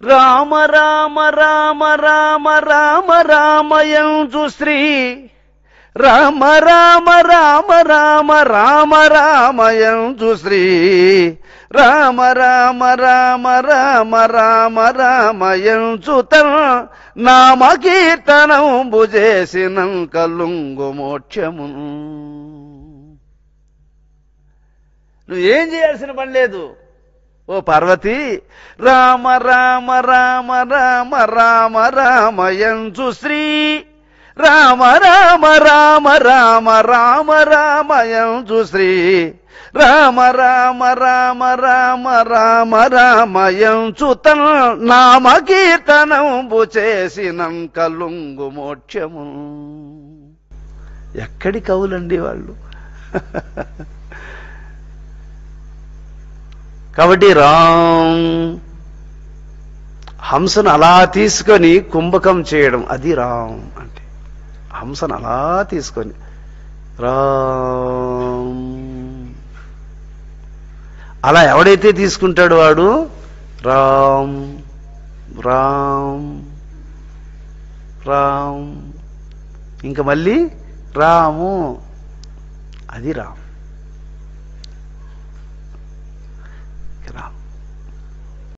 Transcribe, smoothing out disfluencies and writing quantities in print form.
రామ రామ రామ రామ రామ రామయంచు శ్రీ రామ రామ రామ రామ రామ రామయంచు శ్రీ రామ రామ రామ రామ రామ రామయంచు తన నామ కీర్తనంబు చేసినం కలుంగు మోక్షము. నువ్వేం చేయాల్సిన పని లేదు ఓ పార్వతి. రామ రామ రామ రామ రామ రామయంచు శ్రీ రామ రామ రామ రామ రామ రామయంచు శ్రీ రామ రామ రామ రామ రామ రామయంచు తన నామ కీర్తనంబు చేసినం కలుంగు మోక్షము. ఎక్కడి కవులండి వాళ్ళు. కాబట్టి రామ్ హంసను అలా తీసుకొని కుంభకం చేయడం, అది రామ్ అంటే. హంసను అలా తీసుకొని రామ్ అలా ఎవడైతే తీసుకుంటాడు వాడు రామ్ రామ్ రామ్, ఇంక మళ్ళీ రాము, అది రామ్.